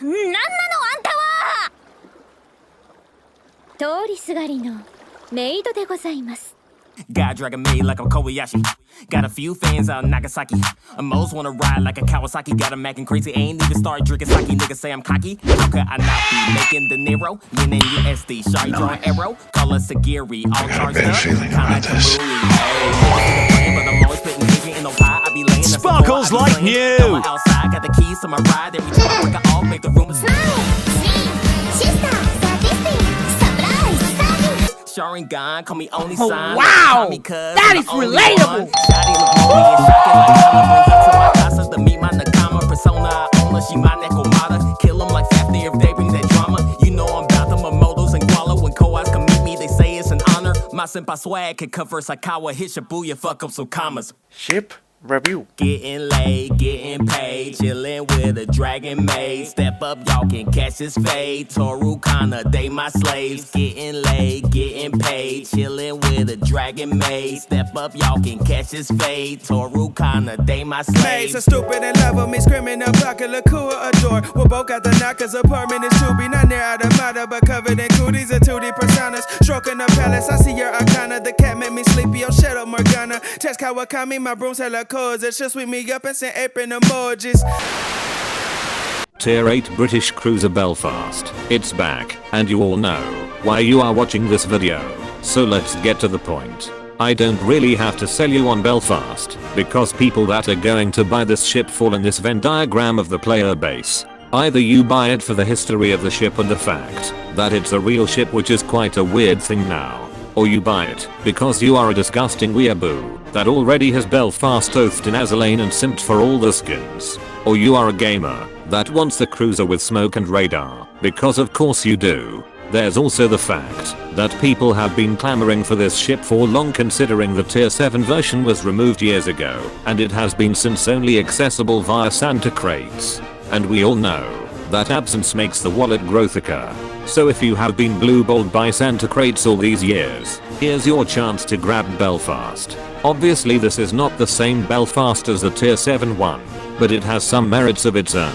なんなのあんたは。通りすがりのメイドでございます。God dragging me like I'm Kobayashi. Got a few fans out in Nagasaki. Most wanna ride like a Kawasaki. Got 'em acting crazy, ain't even start drinking sake. Niggas say I'm cocky. How could I not be making Denarmo? Yen and USD, sharp drawing arrow. Call us Sagiri, all charged up. Kinda but I'm always putting vision in no pie. I be laying Sparkles like new. Outside, got the keys to my ride. Every time I break it off, make the room a Sharingan, call me only sign. Wow! That is relatable! To meet my Nakama persona, owner, she my Nekomata. Kill them like Fafnir if they bring that drama. You know I'm about them Motos and Guala. When Koas come meet me, they say it's an honor. My senpai swag can cover Sakawa, hit Shibuya, fuck up some commas. Ship review. Getting laid, getting paid, chillin' with a dragon maid. Step up, y'all can catch his fade. Toru Kana, they my slaves. Getting laid, getting paid, chillin' with a dragon maid. Step up, y'all can catch his fade. Toru Kana, they my slaves. Maids are stupid and love me, screaming up like a Lakua adore. We both got the knockers, apartment is to be not near out of matter, but covered in cooties and 2D personas. Stroking the palace, I see your Arcana. The cat made me sleepy, oh shut up Morgana. Test Kawakami, my broom's hella cold. It should sweep me up and send apron emojis. Tier 8 British cruiser Belfast. It's back, and you all know why you are watching this video. So let's get to the point. I don't really have to sell you on Belfast, because people that are going to buy this ship fall in this Venn diagram of the player base. Either you buy it for the history of the ship and the fact that it's a real ship, which is quite a weird thing now, or you buy it because you are a disgusting weeaboo that already has Belfast oathed in Azalane and simped for all the skins. Or you are a gamer that wants the cruiser with smoke and radar, because of course you do. There's also the fact that people have been clamoring for this ship for long, considering the tier 7 version was removed years ago and it has been since only accessible via Santa crates. And we all know that absence makes the wallet grow thicker. So if you have been blueballed by Santa crates all these years, here's your chance to grab Belfast. Obviously this is not the same Belfast as the tier 7 one, but it has some merits of its own.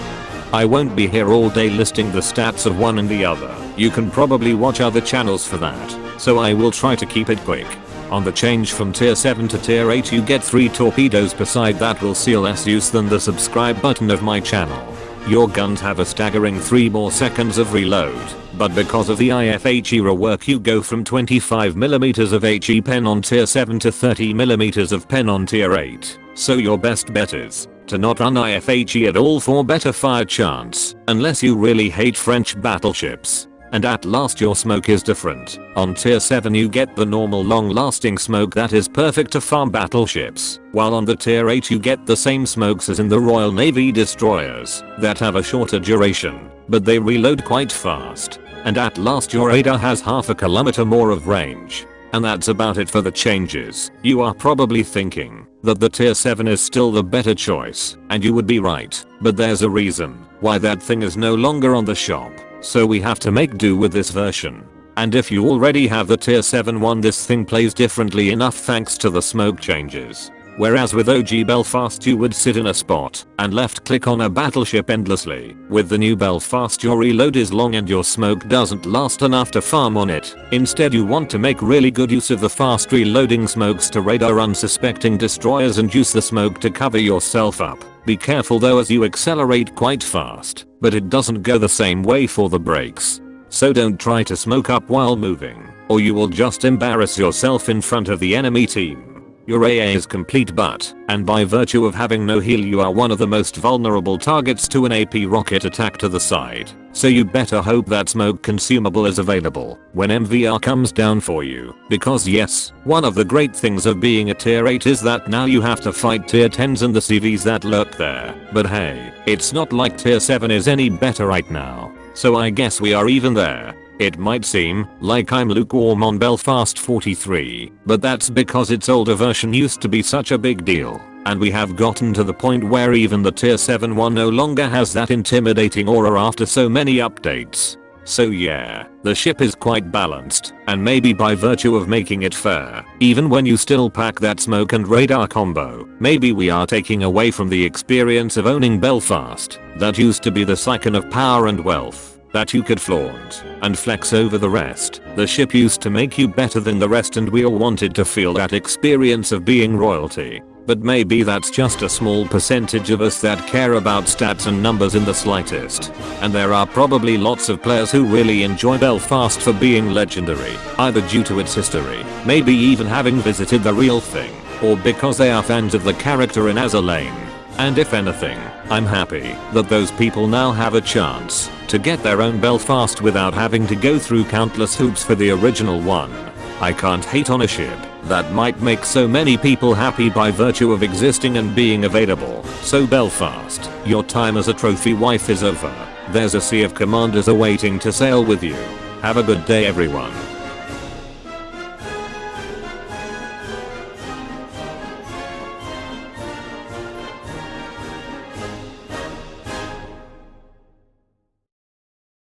I won't be here all day listing the stats of one and the other. You can probably watch other channels for that, so I will try to keep it quick. On the change from tier 7 to tier 8 you get 3 torpedoes per side that will see less use than the subscribe button of my channel. Your guns have a staggering 3 more seconds of reload, but because of the IFHE rework you go from 25mm of HE pen on tier 7 to 30mm of pen on tier 8, so your best bet is to not run IFHE at all for better fire chance, unless you really hate French battleships. And at last your smoke is different. On tier 7 you get the normal long lasting smoke that is perfect to farm battleships, while on the tier 8 you get the same smokes as in the Royal Navy destroyers that have a shorter duration, but they reload quite fast. And at last your radar has half a kilometer more of range. And that's about it for the changes. You are probably thinking that the tier 7 is still the better choice, and you would be right, but there's a reason why that thing is no longer on the shop. So we have to make do with this version. And if you already have the tier 7 one, this thing plays differently enough thanks to the smoke changes. Whereas with OG Belfast you would sit in a spot and left click on a battleship endlessly. With the new Belfast your reload is long and your smoke doesn't last enough to farm on it. Instead you want to make really good use of the fast reloading smokes to radar unsuspecting destroyers and use the smoke to cover yourself up. Be careful though, as you accelerate quite fast, but it doesn't go the same way for the brakes. So don't try to smoke up while moving, or you will just embarrass yourself in front of the enemy team. Your AA is complete, but, and by virtue of having no heal you are one of the most vulnerable targets to an AP rocket attack to the side. So you better hope that smoke consumable is available when MVR comes down for you, because yes, one of the great things of being a tier 8 is that now you have to fight tier 10s and the CVs that lurk there. But hey, it's not like tier 7 is any better right now, so I guess we are even there. It might seem like I'm lukewarm on Belfast 43, but that's because its older version used to be such a big deal, and we have gotten to the point where even the tier 7 one no longer has that intimidating aura after so many updates. So yeah, the ship is quite balanced, and maybe by virtue of making it fair, even when you still pack that smoke and radar combo, maybe we are taking away from the experience of owning Belfast, that used to be the icon of power and wealth, that you could flaunt and flex over the rest. The ship used to make you better than the rest and we all wanted to feel that experience of being royalty. But maybe that's just a small percentage of us that care about stats and numbers in the slightest. And there are probably lots of players who really enjoy Belfast for being legendary, either due to its history, maybe even having visited the real thing, or because they are fans of the character in Azur Lane. And if anything, I'm happy that those people now have a chance to get their own Belfast without having to go through countless hoops for the original one. I can't hate on a ship that might make so many people happy by virtue of existing and being available. So Belfast, your time as a trophy wife is over. There's a sea of commanders awaiting to sail with you. Have a good day everyone.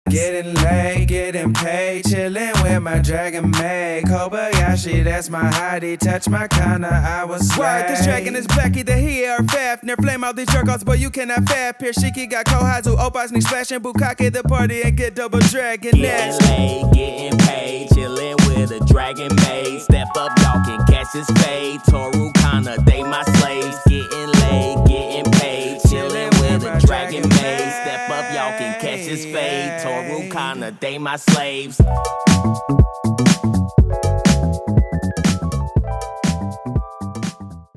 Getting laid, getting paid, chillin' with my dragon Maid. Kobayashi, that's my hottie, touch my kinda, I was swag. This dragon is Becky, the here, Fafnir. Flame out these jerk-offs, but you cannot fap here. Shiki got Kohazu, Opas, Sneak, Splashing, Bukake, the party, and get double dragon. Getting laid, getting paid, chillin' with a dragon Maid. Step up, y'all can catch this fade. Toru Kana, they my slaves. Getting laid, getting paid, chillin' with a dragon Maid. Step up, y'all can catch this fade. Toru Kana, they my slaves.